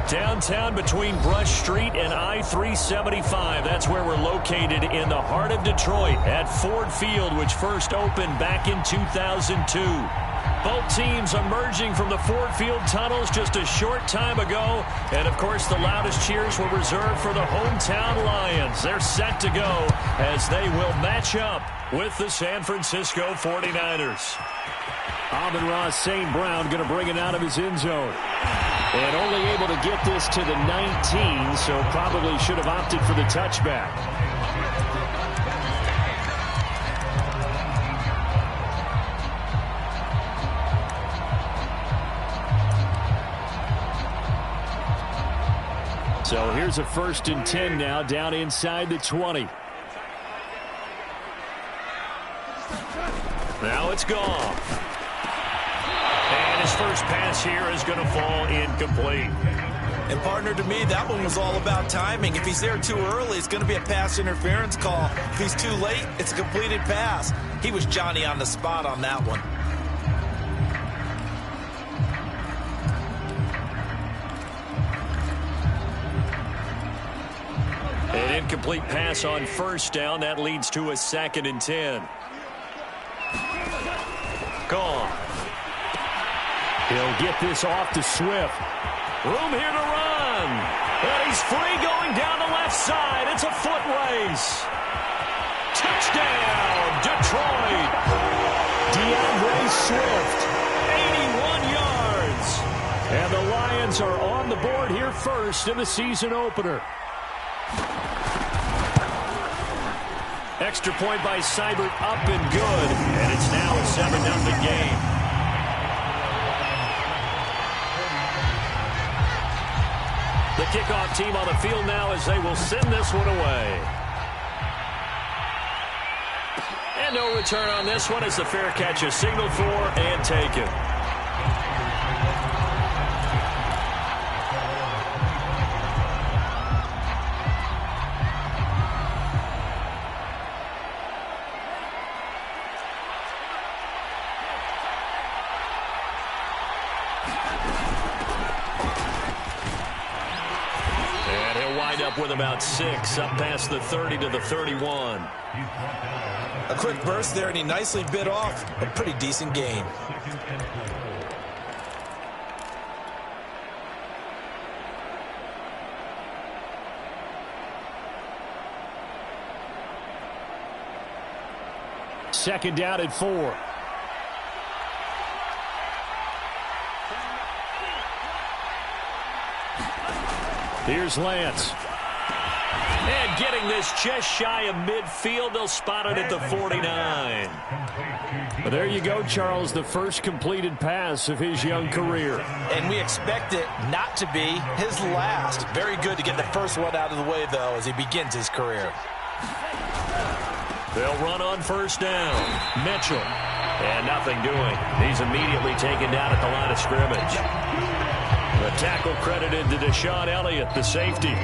Downtown between Brush Street and I-375. That's where we're located in the heart of Detroit at Ford Field, which first opened back in 2002. Both teams emerging from the Ford Field tunnels just a short time ago. And, of course, the loudest cheers were reserved for the hometown Lions. They're set to go as they will match up with the San Francisco 49ers. Amon-Ra St. Brown going to bring it out of his end zone. And only able to get this to the 19, so probably should have opted for the touchback. So here's a 1st and 10 now down inside the 20. Now it's Goff. And his first pass here is going to fall incomplete. And, partner, to me, that one was all about timing. If he's there too early, it's going to be a pass interference call. If he's too late, it's a completed pass. He was Johnny on the spot on that one. An incomplete pass on 1st down. That leads to a 2nd and 10. Goff. He'll get this off to Swift. Room here to run. And he's free going down the left side. It's a foot race. Touchdown, Detroit. DeAndre Swift, 81 yards. And the Lions are on the board here first in the season opener. Extra point by Seibert up and good. And it's now a 7-0 game. The kickoff team on the field now as they will send this one away. And no return on this one as the fair catch is signaled for and taken. With about 6 up past the 30 to the 31. A quick burst there, and he nicely bit off a pretty decent gain. Second down at 4. Here's Lance. And getting this just shy of midfield. They'll spot it at the 49. But there you go, Charles, the first completed pass of his young career. And we expect it not to be his last. Very good to get the first one out of the way, though, as he begins his career. They'll run on 1st down. Mitchell. And nothing doing. He's immediately taken down at the line of scrimmage. The tackle credited to Deshaun Elliott, the safety.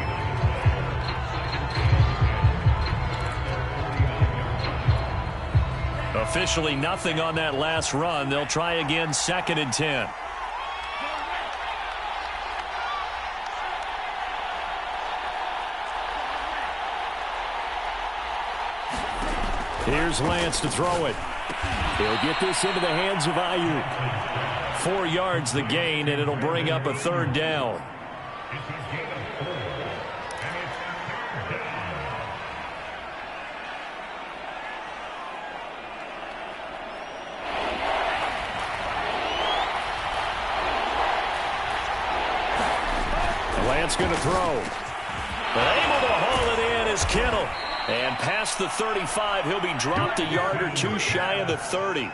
Officially nothing on that last run. They'll try again 2nd and 10. Here's Lance to throw it. He'll get this into the hands of Ayuk. 4 yards the gain, and it'll bring up a 3rd down. Lance going to throw. But able to haul it in is Kittle. And past the 35, he'll be dropped a yard or 2 shy of the 30.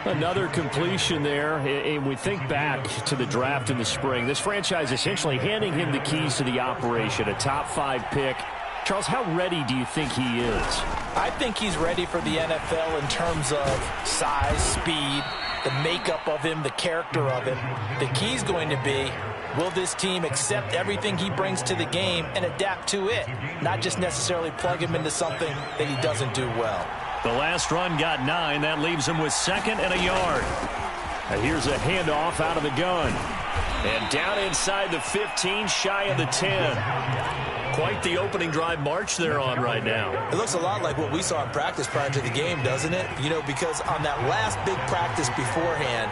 Another completion there. And we think back to the draft in the spring. This franchise essentially handing him the keys to the operation, a top 5 pick. Charles, how ready do you think he is? I think he's ready for the NFL in terms of size, speed, the makeup of him, the character of him. The key's going to be, will this team accept everything he brings to the game and adapt to it? Not just necessarily plug him into something that he doesn't do well. The last run got 9. That leaves him with 2nd and a yard. And here's a handoff out of the gun. And down inside the 15, shy of the 10. Quite the opening drive march they're on right now. It looks a lot like what we saw in practice prior to the game, doesn't it? You know, because on that last big practice beforehand,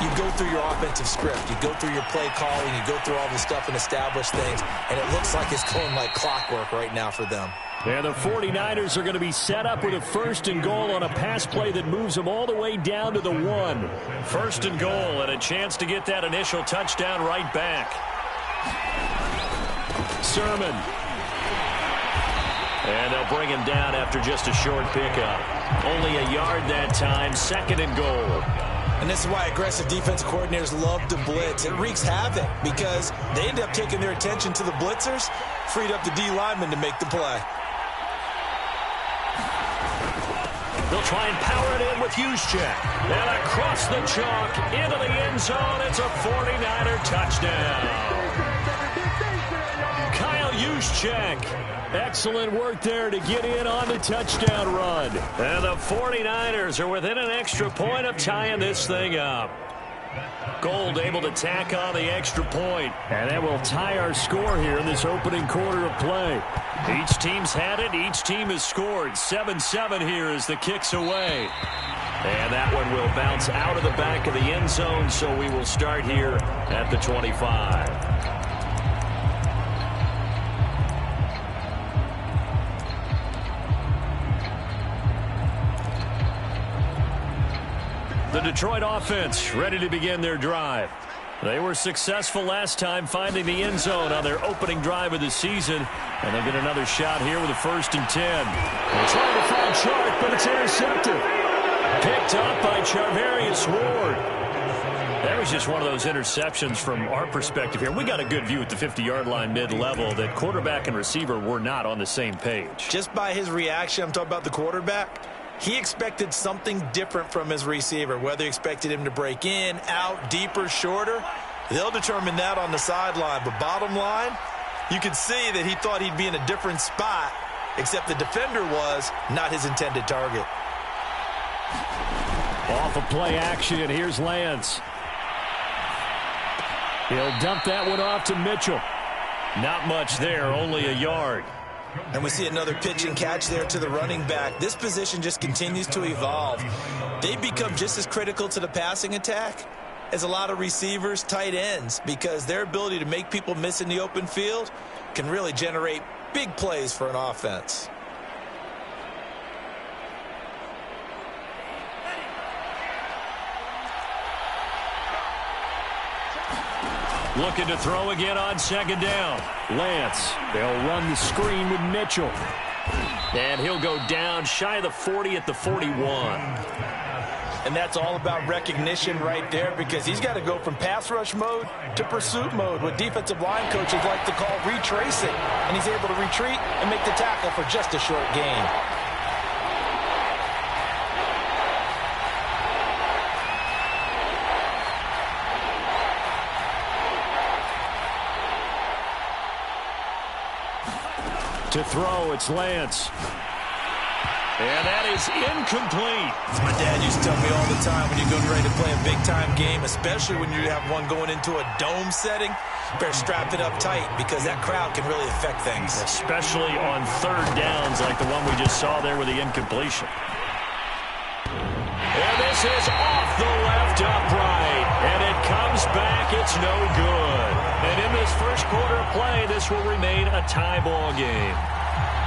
you go through your offensive script. You go through your play calling. You go through all the stuff and establish things. And it looks like it's going like clockwork right now for them. And the 49ers are going to be set up with a 1st and goal on a pass play that moves them all the way down to the 1. 1st and goal and a chance to get that initial touchdown right back. Sermon. And they'll bring him down after just a short pickup. Only a yard that time, 2nd and goal. And this is why aggressive defensive coordinators love to blitz. It wreaks havoc because they end up taking their attention to the blitzers, freed up the D lineman to make the play. They'll try and power it in with Juszczyk. And across the chalk, into the end zone. It's a 49er touchdown. Kyle Juszczyk. Excellent work there to get in on the touchdown run. And the 49ers are within an extra point of tying this thing up. Gold able to tack on the extra point. And that will tie our score here in this opening quarter of play. Each team's had it. Each team has scored. 7-7 here as the kick's away. And that one will bounce out of the back of the end zone, so we will start here at the 25. The Detroit offense ready to begin their drive. They were successful last time finding the end zone on their opening drive of the season. And they'll get another shot here with a 1st and 10. They're trying to find Chark, but it's intercepted. Picked up by Charvarius Ward. That was just one of those interceptions from our perspective here. We got a good view at the 50-yard line mid-level that quarterback and receiver were not on the same page. Just by his reaction, I'm talking about the quarterback, he expected something different from his receiver, whether he expected him to break in, out, deeper, shorter. They'll determine that on the sideline. But bottom line, you can see that he thought he'd be in a different spot, except the defender was not his intended target. Off of play action, here's Lance. He'll dump that one off to Mitchell. Not much there, only a yard. And we see another pitch and catch there to the running back. This position just continues to evolve. They've become just as critical to the passing attack as a lot of receivers, tight ends, because their ability to make people miss in the open field can really generate big plays for an offense. Looking to throw again on 2nd down. Lance. They'll run the screen with Mitchell. And he'll go down shy of the 40 at the 41. And that's all about recognition right there, because he's got to go from pass rush mode to pursuit mode, what defensive line coaches like to call retracing. And he's able to retreat and make the tackle for just a short gain. To throw, it's Lance. And that is incomplete. As my dad used to tell me all the time, when you're getting ready to play a big-time game, especially when you have one going into a dome setting, better strap it up tight, because that crowd can really affect things. Especially on 3rd downs like the one we just saw there with the incompletion. And this is off the left upright. And it comes back. It's no good. And in this first quarter of play, this will remain a tie ball game.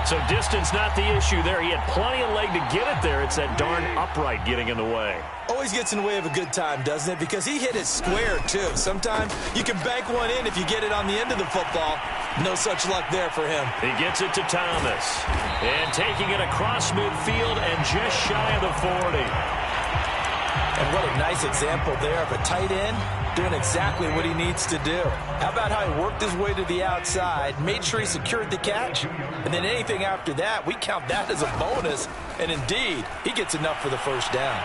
So distance not the issue there. He had plenty of leg to get it there. It's that darn upright getting in the way. Always gets in the way of a good time, doesn't it? Because he hit it square, too. Sometimes you can bank one in if you get it on the end of the football. No such luck there for him. He gets it to Thomas. And taking it across midfield and just shy of the 40. And what a nice example there of a tight end doing exactly what he needs to do. How about how he worked his way to the outside, made sure he secured the catch, and then anything after that, we count that as a bonus. And indeed, he gets enough for the 1st down.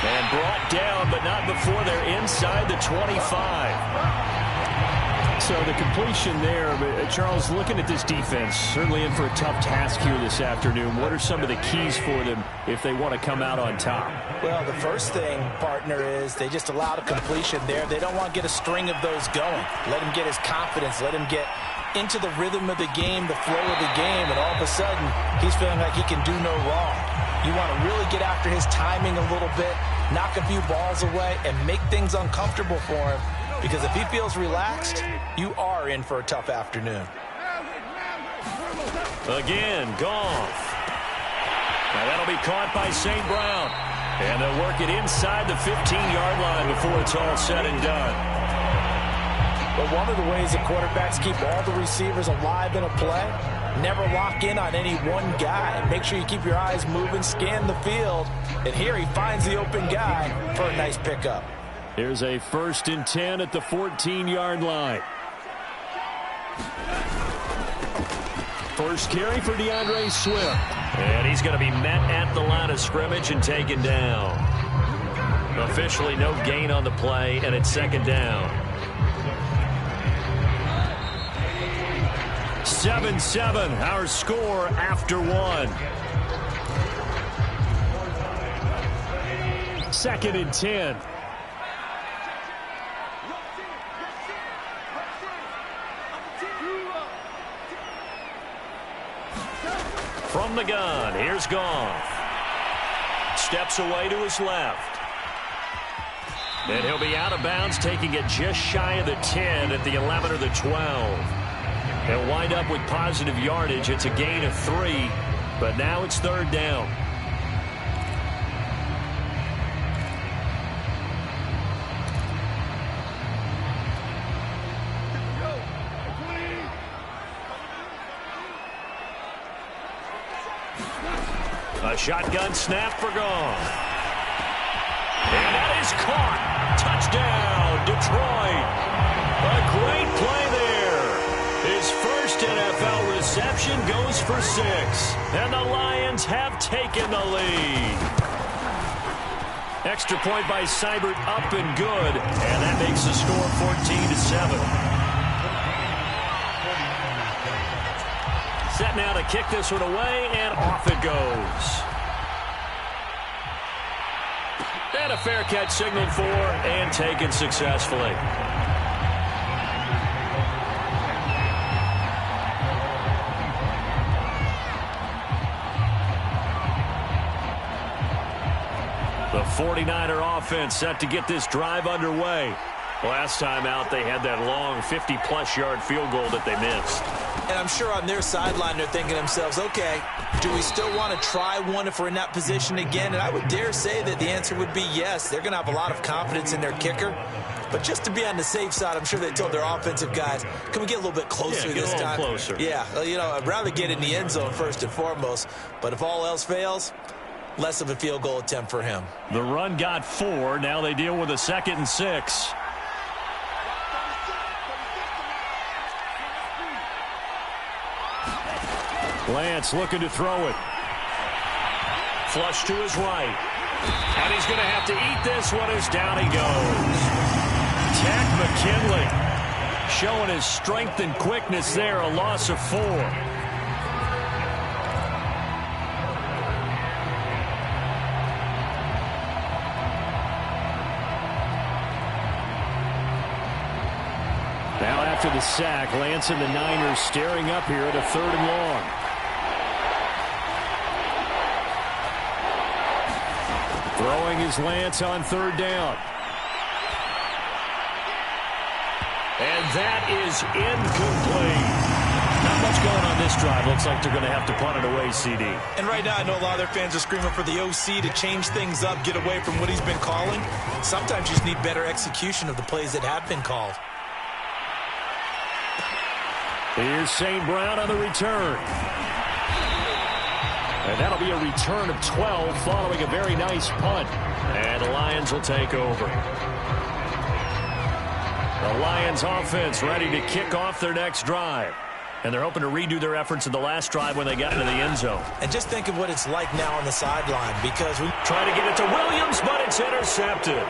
And brought down, but not before they're inside the 25. So the completion there, but Charles, looking at this defense, certainly in for a tough task here this afternoon. What are some of the keys for them if they want to come out on top? Well, the first thing, partner, is they just allowed a completion there. They don't want to get a string of those going. Let him get his confidence. Let him get into the rhythm of the game, the flow of the game, and all of a sudden, he's feeling like he can do no wrong. You want to really get after his timing a little bit, knock a few balls away, and make things uncomfortable for him. Because if he feels relaxed, you are in for a tough afternoon. Again, Goff. Now that'll be caught by St. Brown. And they'll work it inside the 15-yard line before it's all said and done. But one of the ways that quarterbacks keep all the receivers alive in a play, never lock in on any one guy. Make sure you keep your eyes moving, scan the field. And here he finds the open guy for a nice pickup. Here's a 1st and 10 at the 14-yard line. First carry for DeAndre Swift. And he's going to be met at the line of scrimmage and taken down. Officially no gain on the play, and it's 2nd down. 7-7, our score after 1. 2nd and 10. From the gun, here's Goff. Steps away to his left. And he'll be out of bounds, taking it just shy of the 10 at the 11 or the 12. He'll wind up with positive yardage. It's a gain of 3, but now it's 3rd down. A shotgun snap for Goff. And that is caught. Touchdown, Detroit. A great play there. His first NFL reception goes for 6. And the Lions have taken the lead. Extra point by Seibert, up and good. And that makes the score 14-7. Set now to kick this one away, and off it goes. And a fair catch signaled for and taken successfully. The 49er offense set to get this drive underway. Last time out, they had that long 50-plus yard field goal that they missed. And I'm sure on their sideline, they're thinking to themselves, okay, do we still want to try one if we're in that position again? And I would dare say that the answer would be yes. They're going to have a lot of confidence in their kicker. But just to be on the safe side, I'm sure they told their offensive guys, can we get a little bit closer this time? Closer. Yeah, you know, I'd rather get in the end zone first and foremost. But if all else fails, less of a field goal attempt for him. The run got 4. Now they deal with a 2nd and 6. Lance looking to throw it. Flush to his right. And he's going to have to eat this one as down he goes. Tech McKinley showing his strength and quickness there, a loss of 4. Now after the sack, Lance and the Niners staring up here at a 3rd and long. Throwing is Lance on 3rd down. And that is incomplete. Not much going on this drive. Looks like they're going to have to punt it away, CD. And right now, I know a lot of their fans are screaming for the OC to change things up, get away from what he's been calling. Sometimes you just need better execution of the plays that have been called. Here's St. Brown on the return. And that'll be a return of 12 following a very nice punt. And the Lions will take over. The Lions offense ready to kick off their next drive. And they're hoping to redo their efforts in the last drive when they got into the end zone. And just think of what it's like now on the sideline, because we try to get it to Williams, but it's intercepted.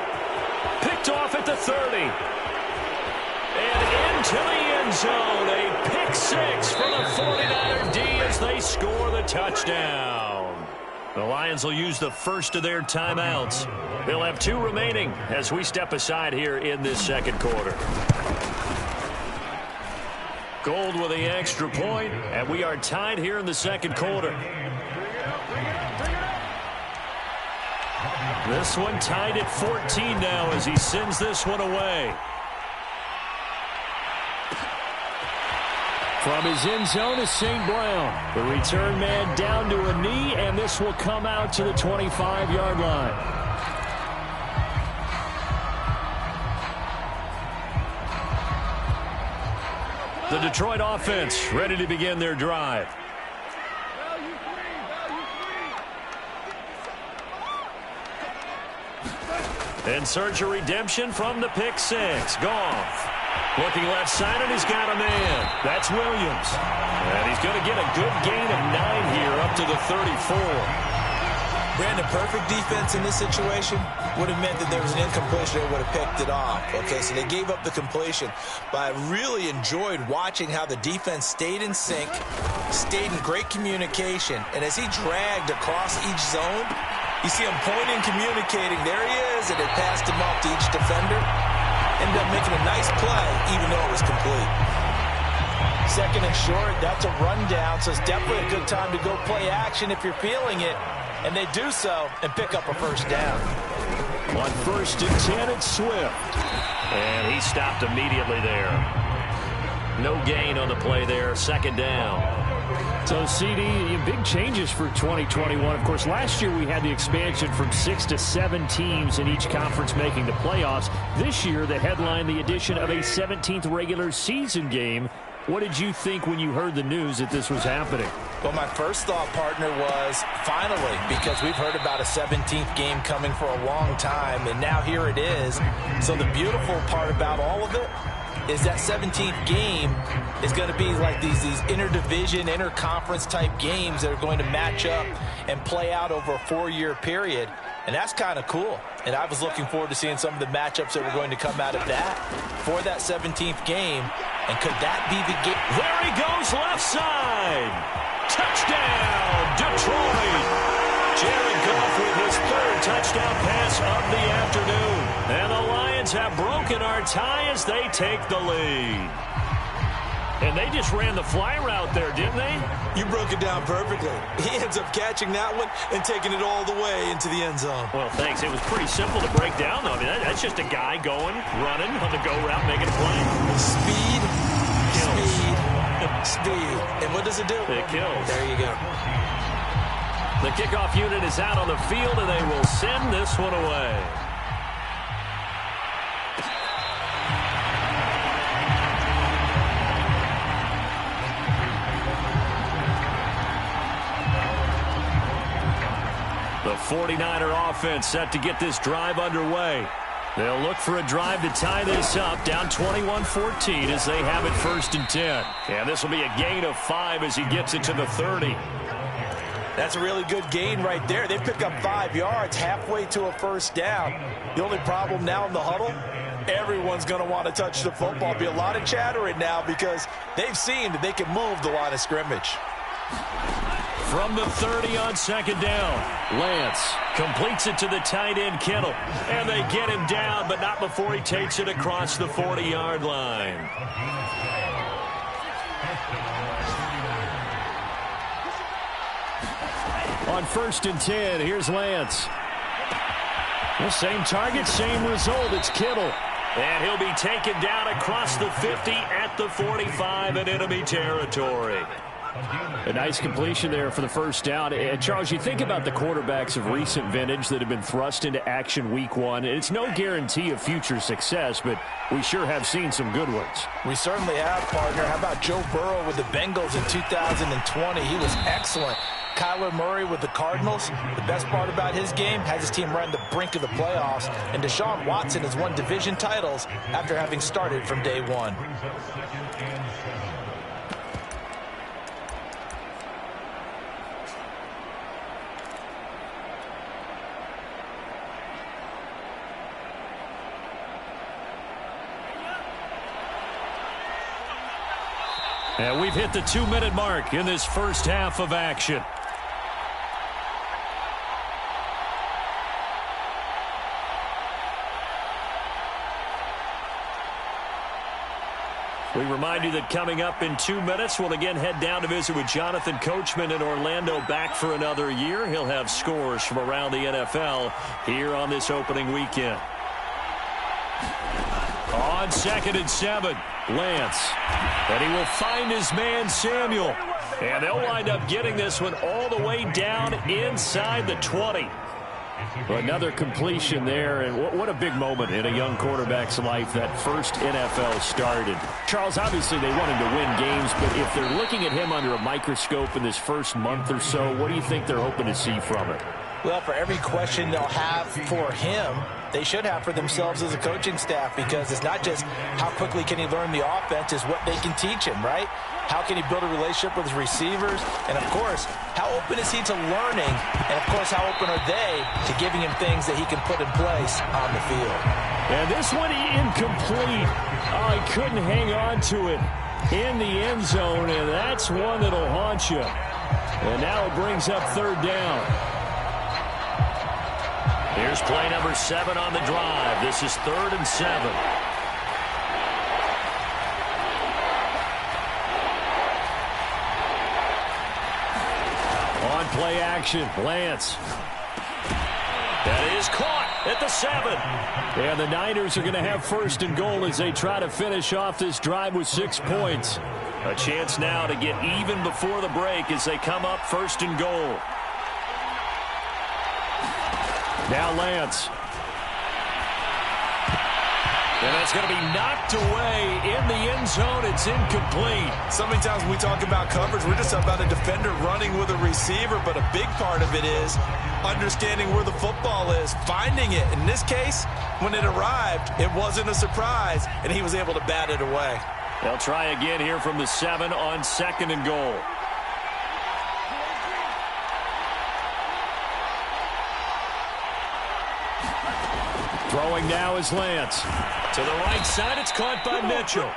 Picked off at the 30. And into the end zone. A pick six for the 49er D as they score the touchdown. The Lions will use the first of their timeouts. They'll have 2 remaining as we step aside here in this second quarter. Gold with the extra point, and we are tied here in the second quarter. This one tied at 14 now as he sends this one away. From his end zone is St. Brown. The return man down to a knee, and this will come out to the 25-yard line. The Detroit offense ready to begin their drive. In search of redemption from the pick six. Goff. Looking left side, and he's got a man. That's Williams. And he's going to get a good gain of 9 here up to the 34. Brandon, perfect defense in this situation would have meant that there was an incompletion. They would have picked it off. Okay, so they gave up the completion. But I really enjoyed watching how the defense stayed in sync, stayed in great communication. And as he dragged across each zone, you see him pointing, communicating. There he is, and it passed him off to each defender. Ended up making a nice play, even though it was complete. Second and short, that's a rundown, so it's definitely a good time to go play action if you're feeling it. And they do so and pick up a first down. On 1st and 10, it's Swift. And he stopped immediately there. No gain on the play there. Second down. So, CD, big changes for 2021. Of course, last year we had the expansion from 6 to 7 teams in each conference making the playoffs. This year, the headline, the addition of a 17th regular season game. What did you think when you heard the news that this was happening? Well, my first thought, partner, was finally, because we've heard about a 17th game coming for a long time, and now here it is. So the beautiful part about all of it is that 17th game is going to be like these interdivision, interconference type games that are going to match up and play out over a 4-year period. And that's kind of cool. And I was looking forward to seeing some of the matchups that were going to come out of that for that 17th game. And could that be the game? There he goes, left side. Touchdown, Detroit. Jared Goff with his 3rd touchdown pass of the afternoon. And the Lions have broken our tie as they take the lead. And they just ran the fly route there, didn't they? You broke it down perfectly. He ends up catching that one and taking it all the way into the end zone. Well, thanks. It was pretty simple to break down, though. I mean, that's just a guy going, running on the go route, making a play. Speed, kills. Speed. And what does it do? It kills. There you go. The kickoff unit is out on the field, and they will send this one away. The 49er offense set to get this drive underway. They'll look for a drive to tie this up, down 21-14 as they have it 1st and 10. And this will be a gain of 5 as he gets it to the 30. That's a really good gain right there. They pick up 5 yards halfway to a first down. The only problem now in the huddle, everyone's going to want to touch the football. Be a lot of chattering now because they've seen that they can move the line of scrimmage. From the 30 on 2nd down, Lance completes it to the tight end, Kittle. And they get him down, but not before he takes it across the 40-yard line. On 1st and 10, here's Lance. The same target, same result. It's Kittle. And he'll be taken down across the 50 at the 45 in enemy territory. A nice completion there for the first down. And Charles, you think about the quarterbacks of recent vintage that have been thrust into action week 1. It's no guarantee of future success, but we sure have seen some good ones. We certainly have, partner. How about Joe Burrow with the Bengals in 2020? He was excellent. Kyler Murray with the Cardinals. The best part about his game, has his team right on the brink of the playoffs. And Deshaun Watson has won division titles after having started from day 1. And we've hit the 2-minute mark in this first half of action. We remind you that coming up in 2 minutes, we'll again head down to visit with Jonathan Coachman in Orlando, back for another year. He'll have scores from around the NFL here on this opening weekend. On 2nd and 7, Lance. And he will find his man, Samuel. And they'll wind up getting this one all the way down inside the 20. Another completion there, and what a big moment in a young quarterback's life, that first NFL started. Charles, obviously they want him to win games, but if they're looking at him under a microscope in this first month or so, what do you think they're hoping to see from it? Well, for every question they'll have for him, they should have for themselves as a coaching staff, because it's not just how quickly can he learn the offense, it's what they can teach him, right? How can he build a relationship with his receivers? And, of course, how open is he to learning? And, of course, how open are they to giving him things that he can put in place on the field? And this one incomplete. Oh, he couldn't hang on to it in the end zone, and that's one that'll haunt you. And now it brings up 3rd down. Here's play number 7 on the drive. This is 3rd and 7. On play action, Lance. That is caught at the 7. And the Niners are going to have 1st and goal as they try to finish off this drive with 6 points. A chance now to get even before the break as they come up 1st and goal. Now Lance. And that's going to be knocked away in the end zone. It's incomplete. So many times when we talk about coverage, we're just about a defender running with a receiver, but a big part of it is understanding where the football is, finding it. In this case, when it arrived, it wasn't a surprise, and he was able to bat it away. They'll try again here from the 7 on 2nd and goal. Throwing now is Lance. To the right side, it's caught by Mitchell.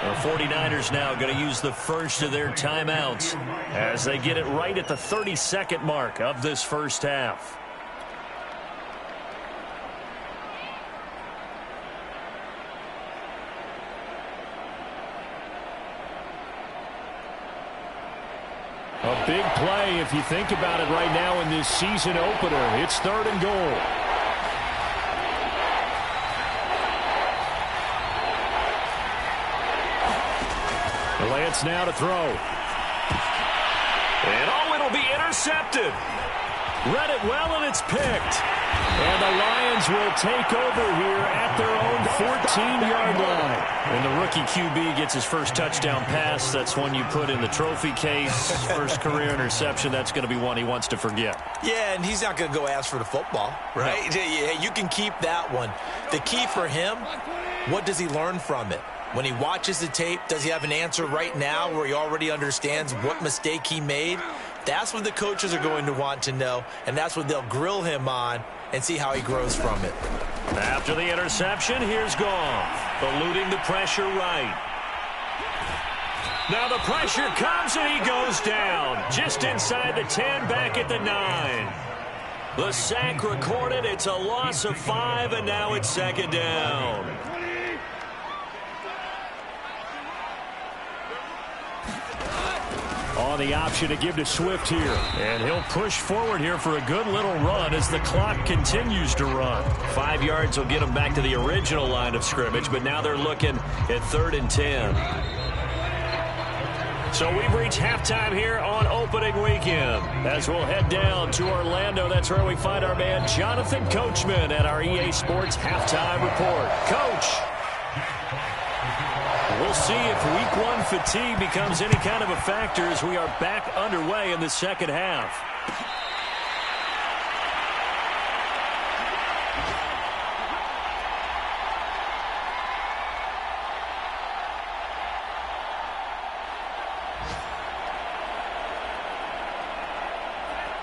The 49ers now going to use the first of their timeouts as they get it right at the 32nd mark of this first half. A big play if you think about it right now in this season opener. It's 3rd and goal. Lance now to throw. And it'll be intercepted. Read it well, and it's picked. And the Lions will take over here at their own 14-yard line. And the rookie QB gets his first touchdown pass. That's one you put in the trophy case. First career interception, that's going to be one he wants to forget. Yeah, and he's not going to go ask for the football, right? No. You can keep that one. The key for him, what does he learn from it? When he watches the tape, does he have an answer right now where he already understands what mistake he made? That's what the coaches are going to want to know, and that's what they'll grill him on and see how he grows from it. After the interception, here's Goff, eluding the pressure right. Now the pressure comes, and he goes down just inside the 10, back at the 9. The sack recorded. It's a loss of 5, and now it's 2nd down. On the option to give to Swift here. And he'll push forward here for a good little run as the clock continues to run. 5 yards will get them back to the original line of scrimmage, but now they're looking at 3rd and 10. So we've reached halftime here on opening weekend. As we'll head down to Orlando, that's where we find our man Jonathan Coachman at our EA Sports Halftime Report. Coach, we'll see if week 1 fatigue becomes any kind of a factor as we are back underway in the second half.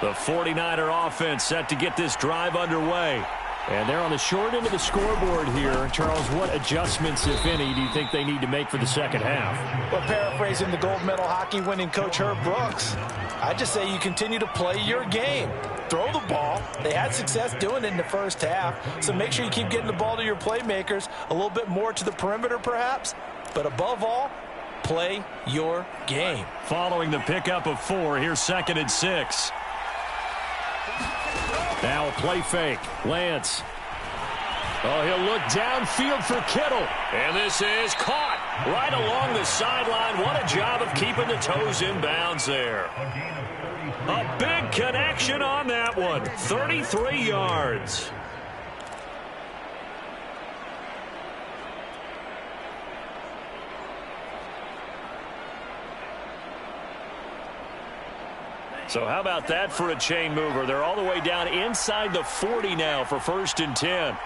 The 49er offense set to get this drive underway. And they're on the short end of the scoreboard here. Charles, what adjustments, if any, do you think they need to make for the second half? Well, paraphrasing the gold medal hockey winning coach Herb Brooks, I just say you continue to play your game. Throw the ball. They had success doing it in the first half, so make sure you keep getting the ball to your playmakers, a little bit more to the perimeter perhaps, but above all, play your game. Following the pickup of 4, here's 2nd and 6. Now a play fake. Lance. Oh, he'll look downfield for Kittle. And this is caught right along the sideline. What a job of keeping the toes in bounds there. A big connection on that one. 33 yards. So how about that for a chain mover? They're all the way down inside the 40 now for 1st and 10.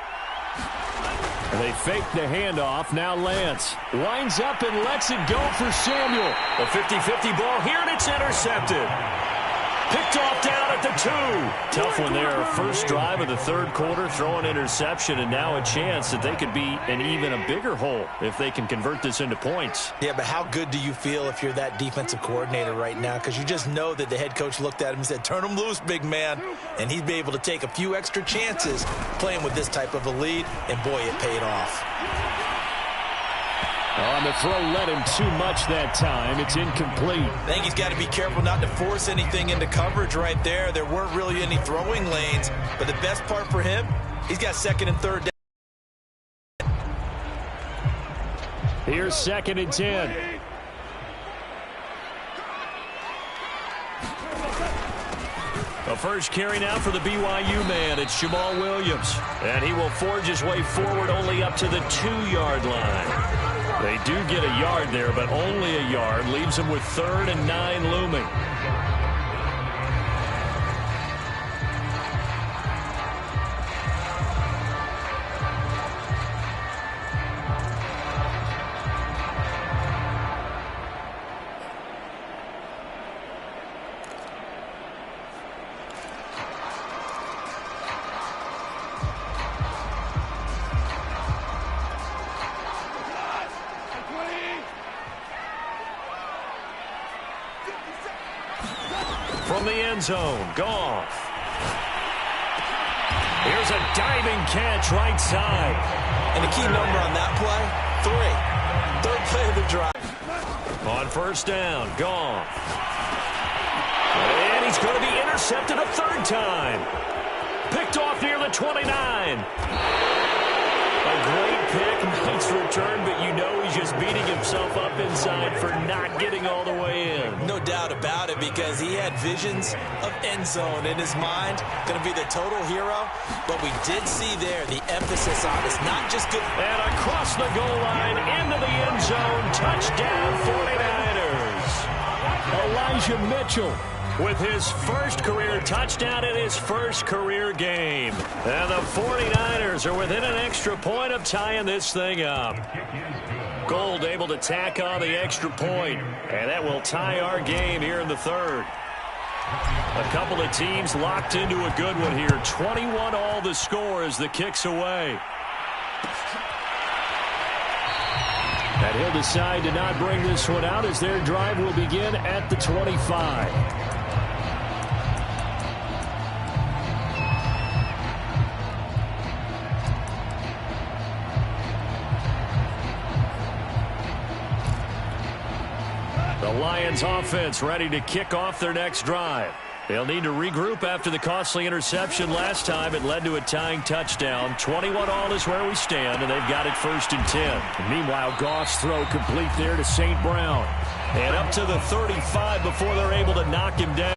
They fake the handoff. Now Lance winds up and lets it go for Samuel. A 50-50 ball here, and it's intercepted. Picked off down at the 2. Tough one there. First drive of the 3rd quarter, throw an interception, and now a chance that they could be in even a bigger hole if they can convert this into points. Yeah, but how good do you feel if you're that defensive coordinator right now? Because you just know that the head coach looked at him and said, turn him loose, big man. And he'd be able to take a few extra chances playing with this type of a lead, and boy, it paid off. On the throw, led him too much that time. It's incomplete. I think he's got to be careful not to force anything into coverage right there. There weren't really any throwing lanes, but the best part for him, he's got 2nd and 3rd down. Here's 2nd and 10. The first carry now for the BYU man. It's Jamal Williams. And he will forge his way forward only up to the 2-yard line. They do get a yard there, but only a yard. Leaves them with 3rd and 9 looming. From the end zone, Goff. Here's a diving catch right side. And the key number on that play, 3. 3rd play of the drive. On 1st down, Goff. And he's going to be intercepted a 3rd time. Picked off near the 29. A great pick, nice return, but you know he's just beating himself up inside for not getting all the way in. No doubt about it, because he had visions of end zone in his mind. Going to be the total hero, but we did see there the emphasis on it's not just good. And across the goal line, into the end zone, touchdown 49ers. Elijah Mitchell with his first career touchdown in his first career game. And the 49ers are within an extra point of tying this thing up. Gold able to tack on the extra point, and that will tie our game here in the 3rd. A couple of teams locked into a good one here. 21 all the score as the kick's away. And he'll decide to not bring this one out as their drive will begin at the 25. The Lions offense ready to kick off their next drive. They'll need to regroup after the costly interception last time. It led to a tying touchdown. 21 all is where we stand, and they've got it 1st and 10. And meanwhile, Goff's throw complete there to St. Brown. And up to the 35 before they're able to knock him down.